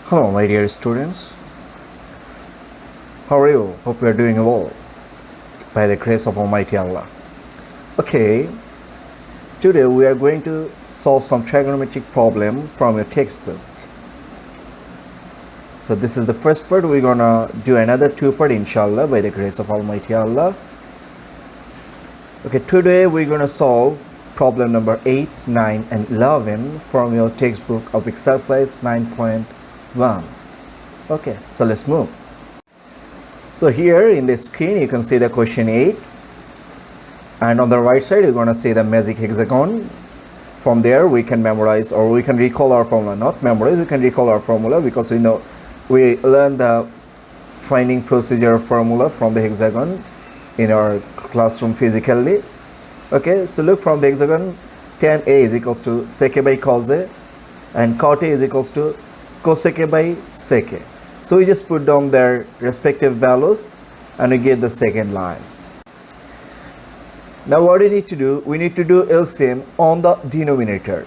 Hello my dear students, how are you? Hope you are doing well by the grace of Almighty Allah. Okay, today we are going to solve some trigonometric problem from your textbook. So this is the first part. We're gonna do another two part inshallah by the grace of Almighty Allah. Okay, today we're gonna solve problem number 8, 9 and 11 from your textbook of exercise 9.1. Okay, so let's move. So here in the screen you can see the question 8, and on the right side you're gonna see the magic hexagon. From there we can memorize, or we can recall our formula. Not memorize, we can recall our formula, because we know we learned the finding procedure formula from the hexagon in our classroom physically. Okay, so look, from the hexagon, tan A is equals to sec A by cos A, and cot A is equals to cosec A by sec A. So we just put down their respective values and we get the second line. Now what we need to do, we need to do LCM on the denominator.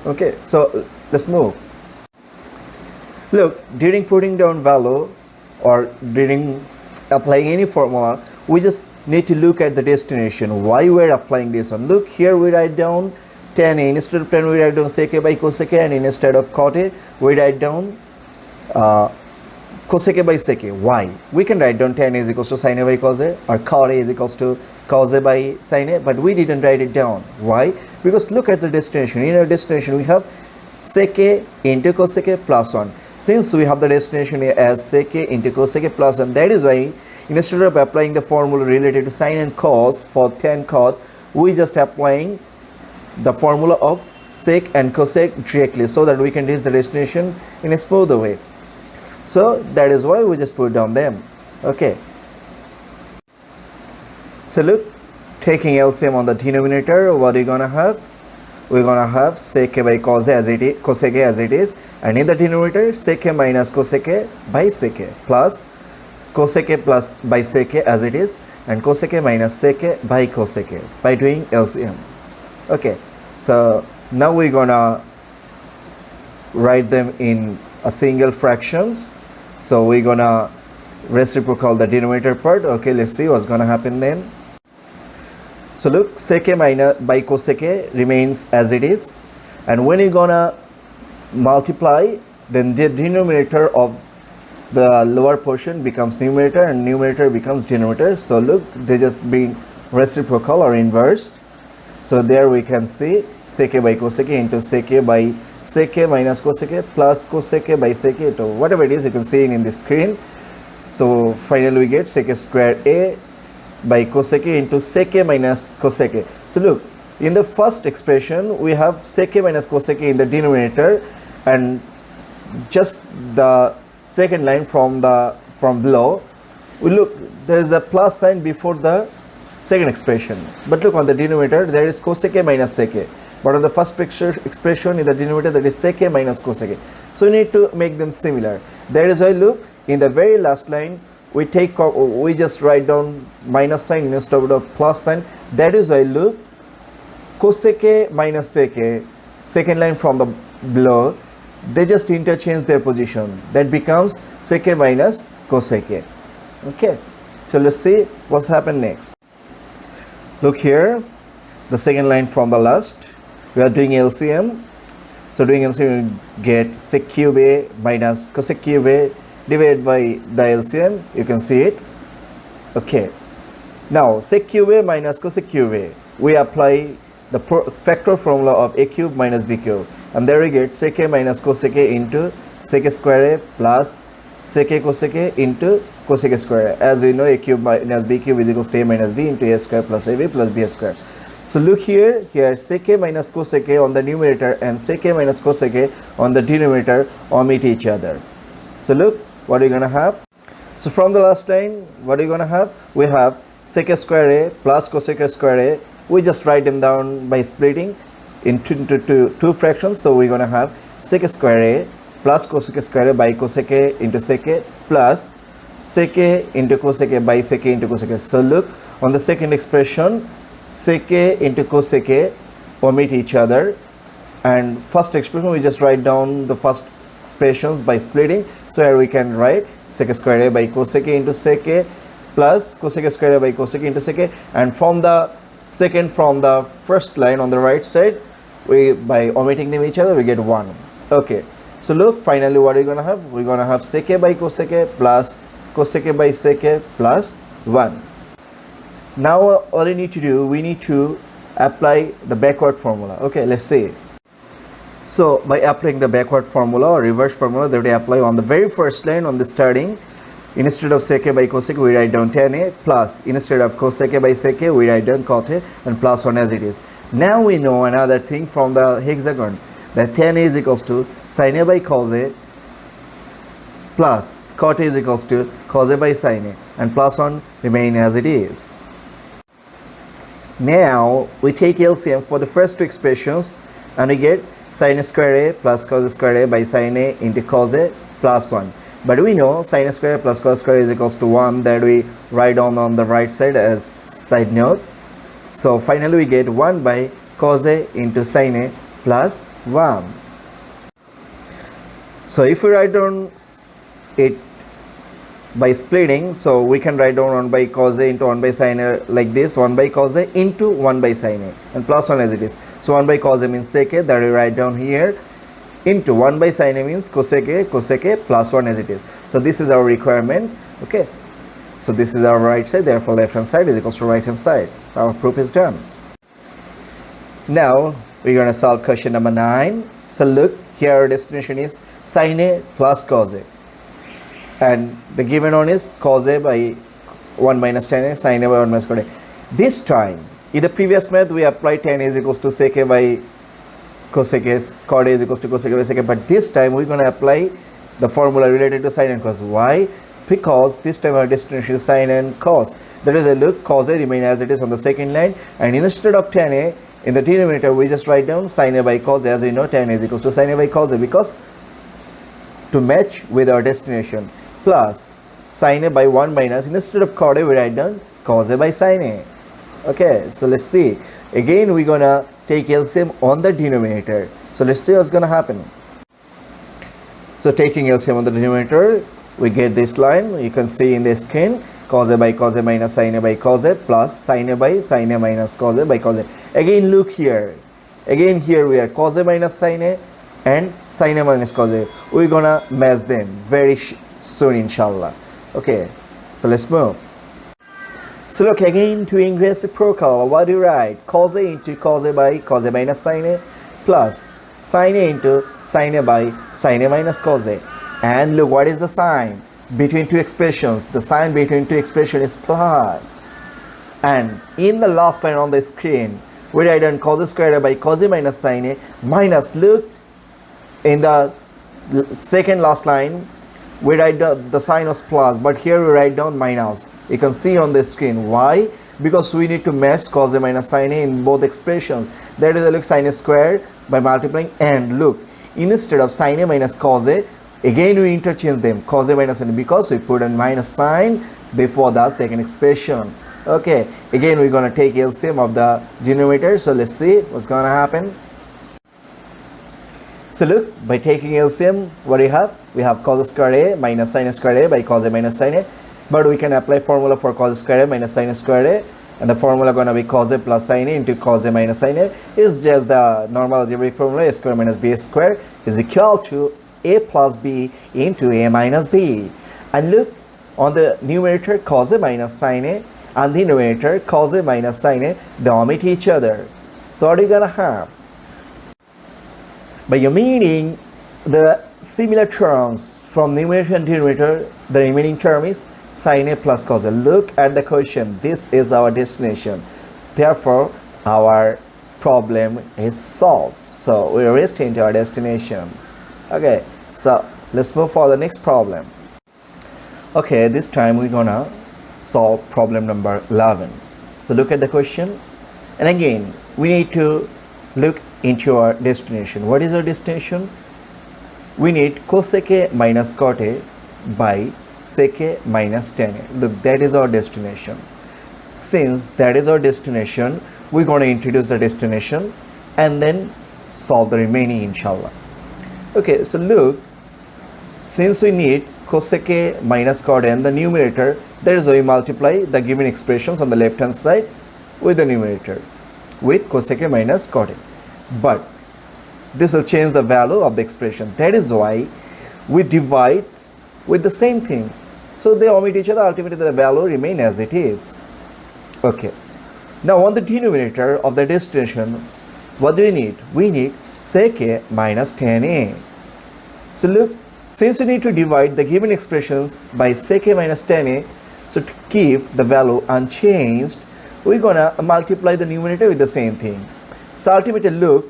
Okay, so let's move. Look, during putting down value or during applying any formula, we just need to look at the destination, why we're applying this one. Look, here we write down tan A, instead of tan we write down sec A by cosec A, and instead of cot A we write down cosec A by sec A. Why? We can write down tan A is equals to sin A by cos A, or cot A is equals to cos A by sin A, but we didn't write it down. Why? Because look at the destination. In our destination we have sec A into cosec A plus 1. Since we have the destination as sec A into cosec A plus 1, that is why instead of applying the formula related to sin and cos for tan cot, we just applying the formula of sec and cosec directly, so that we can reach the destination in a smoother way. So that is why we just put down them. Okay, so look, taking LCM on the denominator, what are you gonna have? We're gonna have sec A by cos A as it is, cosec A as it is, and in the denominator sec A minus cosec A by sec A plus cosec A plus by sec A as it is, and cosec A minus sec A by cosec A by doing LCM. Okay, so now we're gonna write them in a single fractions. So we're gonna reciprocal the denominator part. Okay, let's see what's gonna happen then. So look, sec A minus by cosec A remains as it is, and when you're gonna multiply, then the denominator of the lower portion becomes numerator and numerator becomes denominator. So look, they just being reciprocal or inversed. So there we can see sec A by cosec A into sec A by sec A minus cosec A plus cosec A by sec A to whatever it is, you can see it in the screen. So finally we get sec A square A by cosec A into sec A minus cosec A. So look, in the first expression we have sec A minus cosec A in the denominator, and just the second line from below, we look, there is a plus sign before the second expression, but look, on the denominator there is cosec A minus sec A, but on the first expression in the denominator that is sec A minus cosec A. So we need to make them similar. That is why look, in the very last line we just write down minus sign instead of the plus sign. That is why look, cosec A minus sec A, second line from the below, they just interchange their position. That becomes sec A minus cosec A. Okay, so let's see what's happened next. Look here, the second line from the last, we are doing LCM. So doing LCM, we get sec cube A minus cosec cube A divided by the LCM. You can see it. Okay, now sec cube A minus cosec cube A, we apply the factor formula of A cube minus B cube, and there we get sec A minus cosec A into sec A square A plus sec A cosec A into cosec A square A. As we know, A cube minus B cube is equals to A minus B into A square plus AB plus B square. So look here, sec A minus cosec A on the numerator and sec A minus cosec A on the denominator omit each other. So look, what are you gonna have? So from the last line, what are you gonna have? We have sec A square A plus cosec A square A. We just write them down by splitting into two fractions. So we're gonna have sec A square A plus cosec A square A by cosec A into sec A plus sec A into cosec A by sec A into cosec A. So look, on the second expression, sec A into cosec A omit each other, and first expression we just write down the first expressions by splitting. So here we can write sec square a by cosec a into sec a plus cosec square a by cosec into sec a, and from the first line on the right side, we by omitting them each other we get 1. Okay, so look, finally what are we gonna have? We're gonna have sec a by cosec a plus cosec a by sec a plus 1. Now all you need to do, we need to apply the backward formula. Okay, let's see. So by applying the backward formula or reverse formula that we apply on the very first line on the starting, instead of sec a by cosec we write down tan a, plus instead of cosec a by sec a we write down cot a, and plus 1 as it is. Now we know another thing from the hexagon, that tan a is equals to sin a by cos a plus cot a is equals to cos a by sin a, and plus 1 remain as it is. Now we take LCM for the first two expressions and we get sin square a plus cos square a by sin a into cos a plus 1. But we know sin square plus cos square is equals to 1, that we write down on the right side as side note. So finally we get 1 by cos a into sin a plus 1. So if we write down it by splitting, so we can write down 1 by cos a into 1 by sin a like this, 1 by cos a into 1 by sin a and plus 1 as it is. So 1 by cos a means sec a, that we write down here, into 1 by sin a means cosec a plus 1 as it is. So this is our requirement. Okay, so this is our right side, therefore left hand side is equals to right hand side. Our proof is done. Now we're going to solve question number 9. So look, here our destination is sin a plus cos a, and the given one is cos a by 1 minus tan a, sin a by 1 minus cot a. This time in the previous method we applied tan a is equals to sec a by cosec a, cot a is equals to cosec a by sec a, but this time we're going to apply the formula related to sin and cos. Why? Because this time our destination is sin and cos. That is, look, cos a remain as it is on the second line, and instead of tan a in the denominator we just write down sin a by cos a. As we know, tan a is equals to sin a by cos a, because to match with our destination, plus sin a by 1 minus, instead of cot a we write down cos a by sin a. Okay, so let's see. Again we're gonna take LCM on the denominator. So let's see what's gonna happen. So taking LCM on the denominator, we get this line. You can see in the screen, cos a by cos a minus sin a by cos a plus sin a by sin a minus cos a by cos a. Again look here. Again here we are cos a minus sin a and sin a minus cos a. We're gonna match them very soon, inshallah. Okay, so let's move. So look, again doing reciprocal, what do you write? Cos a into cos a by cos a minus sin a plus sin a into sin a by sin a minus cos a. And look, what is the sign between two expressions? The sign between two expressions is plus. And in the last line on the screen, we write down cos square a by cos a minus sin a minus, look, in the second last line, we write down the sign was plus, but here we write down minus. You can see on the screen. Why? Because we need to match cos a minus sin a in both expressions. That is, look, sin a square by multiplying, and look, instead of sin a minus cos a, again we interchange them, cos a minus sin a, because we put a minus sign before the second expression. Okay, again we're going to take LCM of the denominator. So let's see what's going to happen. So look, by taking LCM, what do you have? We have cos square a minus sin square a by cos a minus sin a, but we can apply formula for cos square a minus sin square a, and the formula going to be cos a plus sin a into cos a minus sin a is just the normal algebraic formula, a square minus b square is equal to a plus b into a minus b. And look, on the numerator cos a minus sin a and the numerator cos a minus sin a, they omit each other. So what are you going to have? By omitting the similar terms from numerator and denominator, the remaining term is sin a plus cos a. Look at the question. This is our destination. Therefore, our problem is solved. So we reached into our destination. Okay, so let's move for the next problem. Okay, this time we're gonna solve problem number 11. So look at the question, and again we need to look into our destination. What is our destination? We need cosec a minus cot a by sec a minus tan a. Look, that is our destination. Since that is our destination, we're going to introduce the destination and then solve the remaining, inshallah. Okay, so look, since we need cosec A minus cot A in the numerator, that is why we multiply the given expressions on the left hand side with the numerator with cosec A minus cot A. But this will change the value of the expression. That is why we divide with the same thing. So they omit each other, ultimately the value remain as it is. Okay. Now on the denominator of the destination, what do we need? We need sec A minus tan A. So look, since we need to divide the given expressions by sec A minus tan A, so to keep the value unchanged, we're gonna multiply the numerator with the same thing. So ultimately look,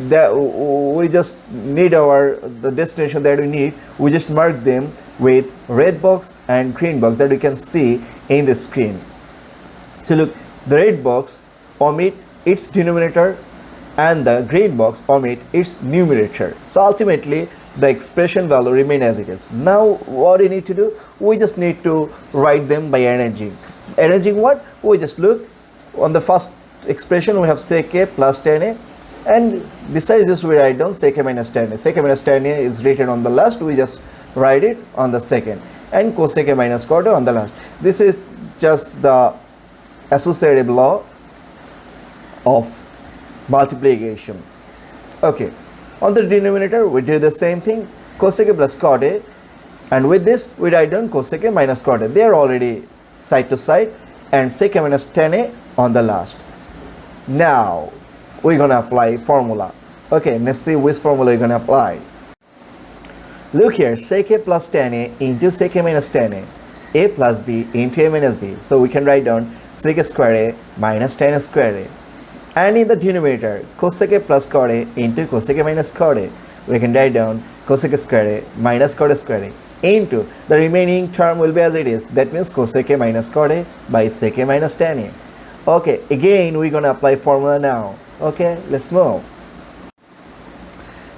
that we just need the destination that we need, we just mark them with red box and green box that we can see in the screen. So look, the red box omit its denominator and the green box omit its numerator. So ultimately the expression value remain as it is. Now what we need to do, we just need to write them by arranging. Arranging what? We just look on the first expression, we have sec A plus tan A, and besides this we write down sec A minus tan A. Sec A minus tan A is written on the last, we just write it on the second, and cosec A minus cot A on the last. This is just the associative law of multiplication. Okay, on the denominator we do the same thing, cosec A plus cot A, and with this we write down cosec A minus cot A. They are already side to side, and sec A minus tan A on the last. Now we're gonna apply formula. Okay, let's see which formula we're gonna apply. Look here, sec A plus tan A into sec A minus tan A plus B into A minus B. So we can write down sec A square A minus tan A square A. And in the denominator, cosec A plus cot A into cosec A minus cot A. We can write down cosec A square A minus cot A square A into the remaining term will be as it is. That means cosec A minus cot A by sec A minus tan A. Okay, again we're gonna apply formula now. Okay, let's move.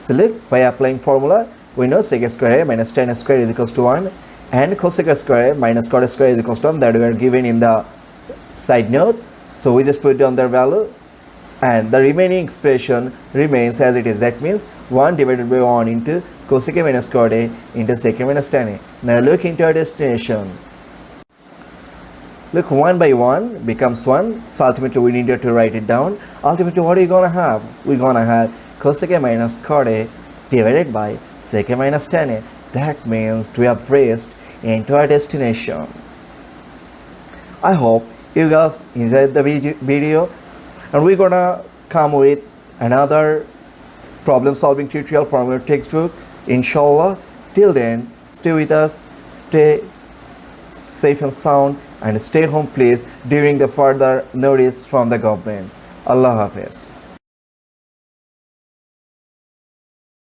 So look, by applying formula, we know sec A square A minus tan A square is equals to 1, and cosec A square A minus cot A square is equals to 1, that we are given in the side note. So we just put down their value, and the remaining expression remains as it is. That means 1 divided by 1 into cosec A minus cot A into sec A minus tan A. Now look into our destination. Look, 1 by 1 becomes 1. So ultimately we needed to write it down. Ultimately what are you gonna have? We're gonna have cosec A minus cot A divided by sec A minus tan A. That means we have reached into our destination. I hope you guys enjoyed the video, and we're gonna come with another problem solving tutorial from your textbook, inshallah. Till then, stay with us, stay safe and sound, and stay home please during the further notice from the government. Allah Hafiz.